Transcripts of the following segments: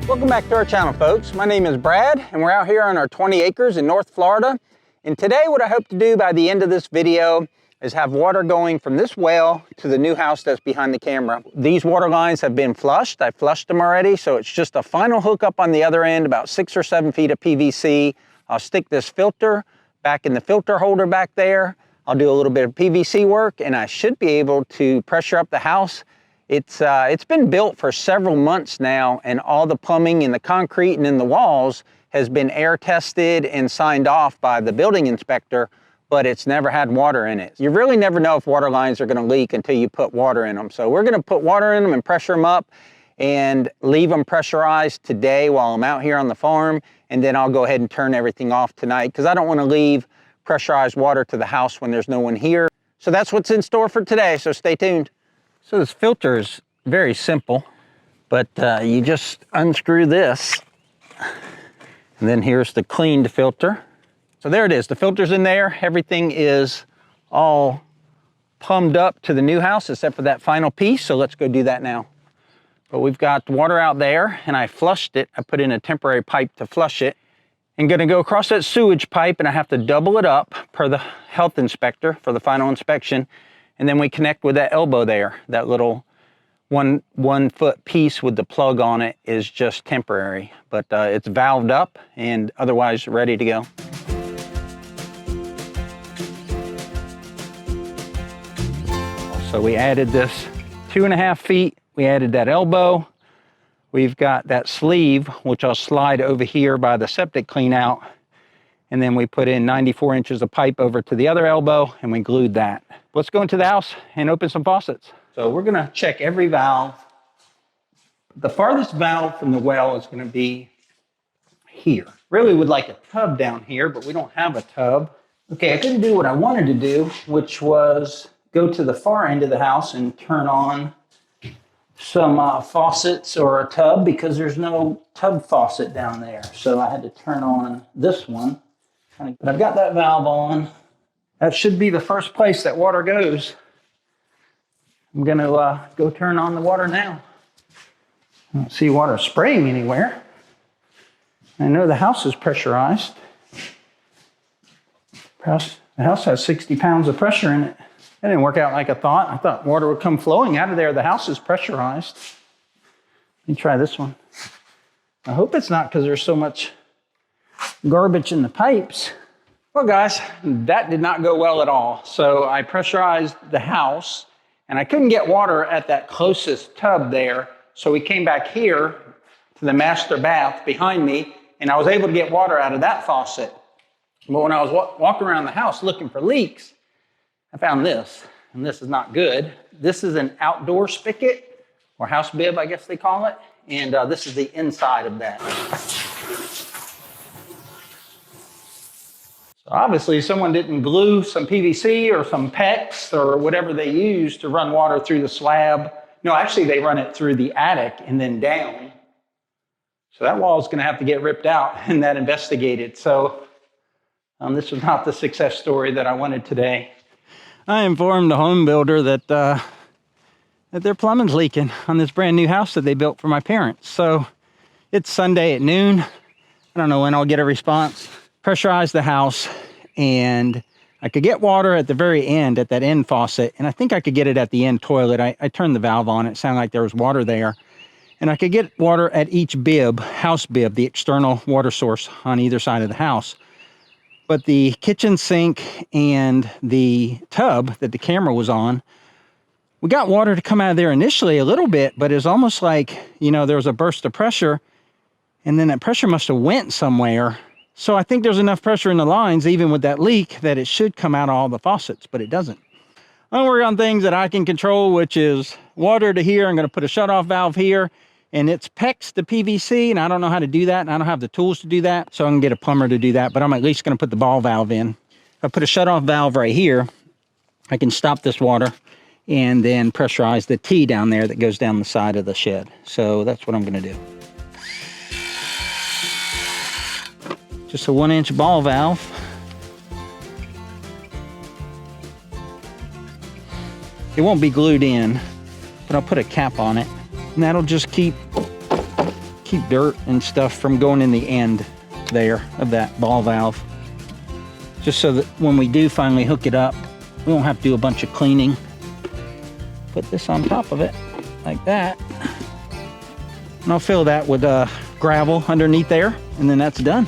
Welcome back to our channel, folks. My name is Brad, and we're out here on our 20 acres in North Florida. And today what I hope to do by the end of this video is have water going from this well to the new house that's behind the camera. These water lines have been flushed. I flushed them already, so it's just a final hookup on the other end, about 6 or 7 feet of PVC. I'll stick this filter back in the filter holder back there. I'll do a little bit of PVC work, and I should be able to pressure up the house. It's been built for several months now, and all the plumbing and the concrete and in the walls has been air tested and signed off by the building inspector, but it's never had water in it. You really never know if water lines are gonna leak until you put water in them. So we're gonna put water in them and pressure them up and leave them pressurized today while I'm out here on the farm, and then I'll go ahead and turn everything off tonight because I don't wanna leave pressurized water to the house when there's no one here. So that's what's in store for today, so stay tuned. So this filter is very simple, but you just unscrew this, and then here's the cleaned filter. So there it is, the filter's in there. Everything is all plumbed up to the new house except for that final piece, so let's go do that now. But we've got water out there, and I flushed it. I put in a temporary pipe to flush it. I'm gonna go across that sewage pipe, and I have to double it up per the health inspector for the final inspection. And then we connect with that elbow there. That little one foot piece with the plug on it is just temporary, but it's valved up and otherwise ready to go. So we added this 2.5 feet. We added that elbow. We've got that sleeve, which I'll slide over here by the septic clean out. And then we put in 94 inches of pipe over to the other elbow, and we glued that. Let's go into the house and open some faucets. So we're gonna check every valve. The farthest valve from the well is gonna be here. Really would like a tub down here, but we don't have a tub. Okay, I couldn't do what I wanted to do, which was go to the far end of the house and turn on some faucets or a tub because there's no tub faucet down there. So I had to turn on this one. But I've got that valve on. That should be the first place that water goes. I'm gonna go turn on the water now. I don't see water spraying anywhere. I know the house is pressurized. The house has 60 pounds of pressure in it. That didn't work out like I thought. I thought water would come flowing out of there. The house is pressurized. Let me try this one. I hope it's not because there's so much garbage in the pipes. Well, guys, that did not go well at all. So I pressurized the house, and I couldn't get water at that closest tub there. So we came back here to the master bath behind me, and I was able to get water out of that faucet. But when I was walking around the house looking for leaks, I found this, and this is not good. This is an outdoor spigot, or house bib, I guess they call it. And this is the inside of that. So obviously someone didn't glue some PVC or some PEX or whatever they use to run water through the slab. No, actually they run it through the attic and then down. So that wall is gonna have to get ripped out and that investigated. So this was not the success story that I wanted today. I informed the home builder that their plumbing's leaking on this brand new house that they built for my parents. So it's Sunday at noon. I don't know when I'll get a response. Pressurized the house, and I could get water at the very end, at that end faucet, and I think I could get it at the end toilet. I turned the valve on. It sounded like there was water there. And I could get water at each bib, house bib, the external water source on either side of the house. But the kitchen sink and the tub that the camera was on, we got water to come out of there initially a little bit, but it's almost like, you know, there was a burst of pressure, and then that pressure must have went somewhere. So I think there's enough pressure in the lines, even with that leak, that it should come out of all the faucets, but it doesn't. I work on things that I can control, which is water to here. I'm gonna put a shutoff valve here, and it's PEX to PVC, and I don't know how to do that, and I don't have the tools to do that, so I'm gonna get a plumber to do that, but I'm at least gonna put the ball valve in. If I put a shutoff valve right here, I can stop this water and then pressurize the T down there that goes down the side of the shed. So that's what I'm gonna do. Just a 1-inch ball valve. It won't be glued in, but I'll put a cap on it, and that'll just keep keep dirt and stuff from going in the end there of that ball valve. Just so that when we do finally hook it up, we won't have to do a bunch of cleaning. Put this on top of it like that. And I'll fill that with gravel underneath there, and then that's done.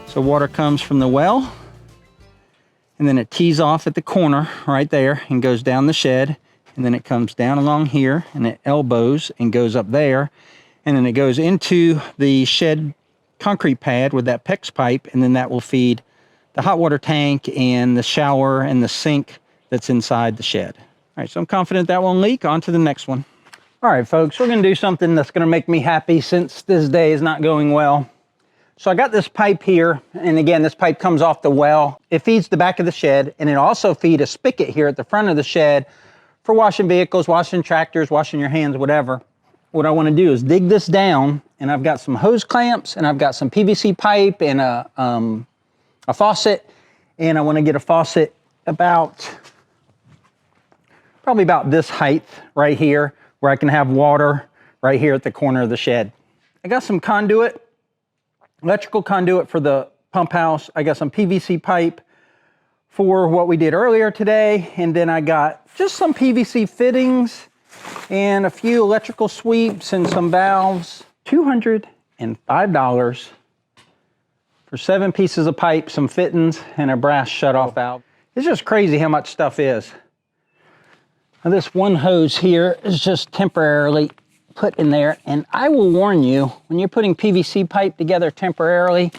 So water comes from the well, and then it tees off at the corner right there and goes down the shed, and then it comes down along here and it elbows and goes up there, and then it goes into the shed concrete pad with that PEX pipe, and then that will feed the hot water tank and the shower and the sink that's inside the shed. All right, so I'm confident that won't leak. On to the next one. All right, folks, we're gonna do something that's gonna make me happy since this day is not going well. So I got this pipe here, and again, this pipe comes off the well. It feeds the back of the shed, and it also feeds a spigot here at the front of the shed for washing vehicles, washing tractors, washing your hands, whatever. What I wanna do is dig this down, and I've got some hose clamps, and I've got some PVC pipe and a faucet, and I want to get a faucet probably about this height right here, where I can have water right here at the corner of the shed. I got some conduit, electrical conduit for the pump house. I got some PVC pipe for what we did earlier today, and then I got just some PVC fittings and a few electrical sweeps and some valves. $205 for 7 pieces of pipe, some fittings, and a brass shutoff valve. It's just crazy how much stuff is. Now this one hose here is just temporarily put in there, and I will warn you, when you're putting PVC pipe together temporarily,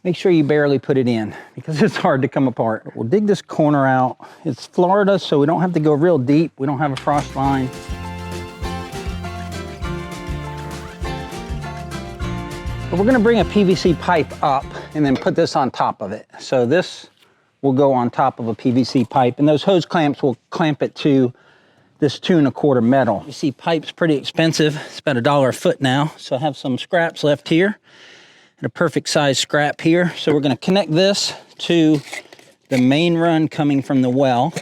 make sure you barely put it in, because it's hard to come apart. We'll dig this corner out. It's Florida, so we don't have to go real deep. We don't have a frost line. But we're gonna bring a PVC pipe up and then put this on top of it. So this will go on top of a PVC pipe, and those hose clamps will clamp it to this 2 1/4 metal. You see, pipe's pretty expensive. It's about $1 a foot now. So I have some scraps left here, and a perfect size scrap here. So we're gonna connect this to the main run coming from the well.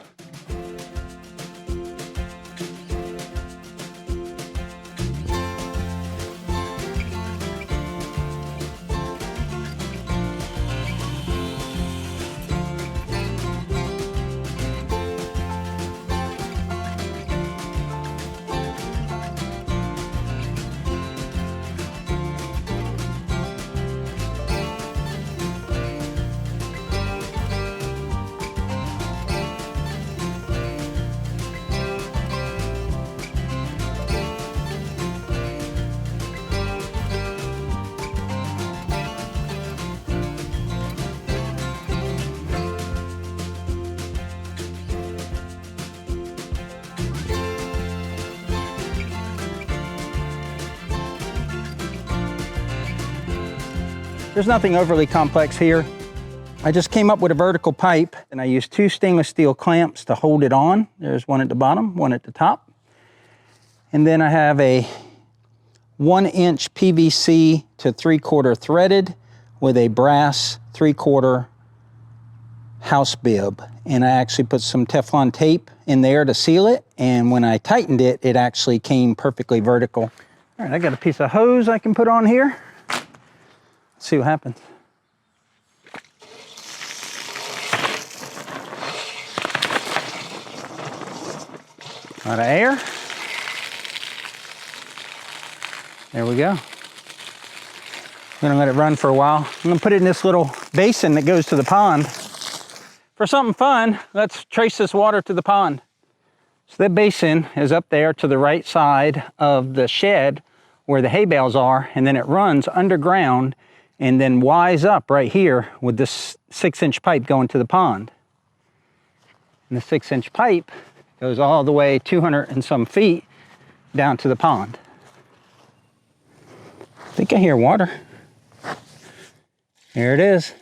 There's nothing overly complex here. I just came up with a vertical pipe, and I used 2 stainless steel clamps to hold it on. There's one at the bottom, one at the top. And then I have a 1-inch PVC to 3/4 threaded with a brass 3/4 house bib. And I actually put some Teflon tape in there to seal it. And when I tightened it, it actually came perfectly vertical. All right, I got a piece of hose I can put on here. Let's see what happens. A lot of air. There we go. I'm gonna let it run for a while. I'm gonna put it in this little basin that goes to the pond. For something fun, let's trace this water to the pond. So that basin is up there to the right side of the shed where the hay bales are, and then it runs underground and then wise up right here with this 6-inch pipe going to the pond. And the 6-inch pipe goes all the way 200 and some feet down to the pond. I think I hear water. There it is.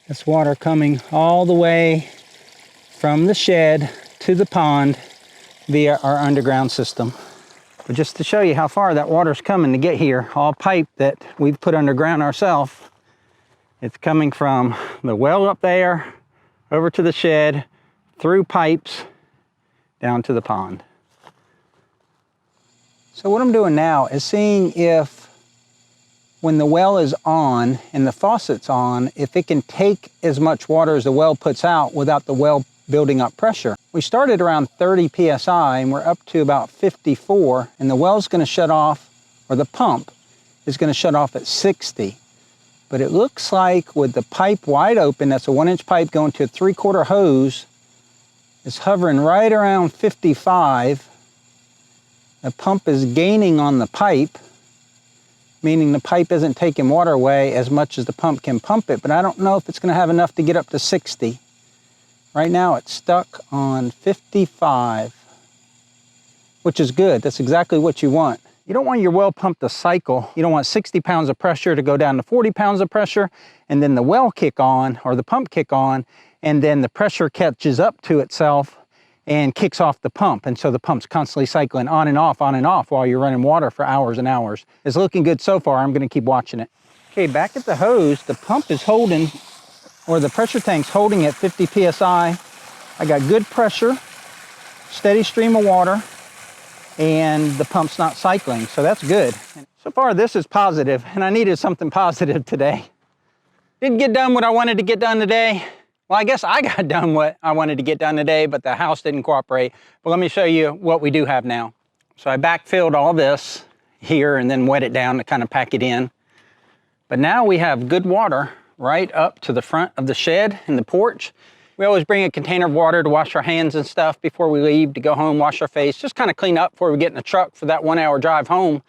That's water coming all the way from the shed to the pond via our underground system. But just to show you how far that water's coming to get here, all pipe that we've put underground ourselves, it's coming from the well up there, over to the shed, through pipes, down to the pond. So what I'm doing now is seeing if when the well is on and the faucet's on, if it can take as much water as the well puts out without the well building up pressure. We started around 30 psi and we're up to about 54, and the well's going to shut off, or the pump is going to shut off at 60. But it looks like with the pipe wide open, that's a 1-inch pipe going to a 3/4 hose, it's hovering right around 55. The pump is gaining on the pipe, meaning the pipe isn't taking water away as much as the pump can pump it, but I don't know if it's going to have enough to get up to 60. Right now it's stuck on 55, which is good. That's exactly what you want. You don't want your well pump to cycle. You don't want 60 pounds of pressure to go down to 40 pounds of pressure, and then the well kick on, or the pump kick on, and then the pressure catches up to itself and kicks off the pump. And so the pump's constantly cycling on and off while you're running water for hours and hours. It's looking good so far. I'm going to keep watching it. Okay, back at the hose, the pump is holding, or the pressure tank's holding at 50 psi. I got good pressure, steady stream of water, and the pump's not cycling, so that's good. So far this is positive, and I needed something positive today. Didn't get done what I wanted to get done today. Well, I guess I got done what I wanted to get done today, but the house didn't cooperate. But let me show you what we do have now. So I backfilled all this here and then wet it down to kind of pack it in. But now we have good water right up to the front of the shed and the porch. We always bring a container of water to wash our hands and stuff before we leave, to go home, wash our face, just kind of clean up before we get in the truck for that 1-hour drive home.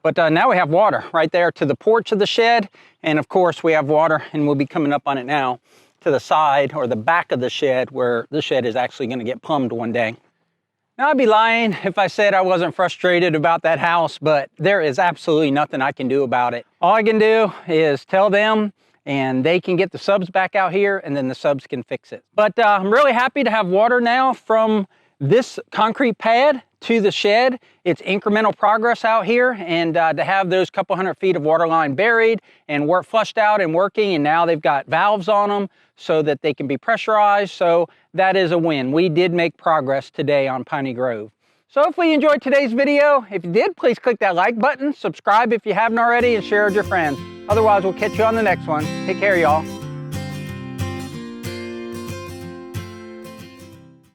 But now we have water right there to the porch of the shed. And of course we have water, and we'll be coming up on it now, to the side or the back of the shed, where the shed is actually going to get plumbed one day. Now, I'd be lying if I said I wasn't frustrated about that house, but there is absolutely nothing I can do about it. All I can do is tell them, and they can get the subs back out here, and then the subs can fix it. But I'm really happy to have water now from this concrete pad to the shed. It's incremental progress out here, and to have those couple 100 feet of water line buried and flushed out and working, and now they've got valves on them so that they can be pressurized. So that is a win. We did make progress today on Piney Grove. So hopefully you enjoyed today's video. If you did, please click that like button, subscribe if you haven't already, and share with your friends. Otherwise, we'll catch you on the next one. Take care, y'all.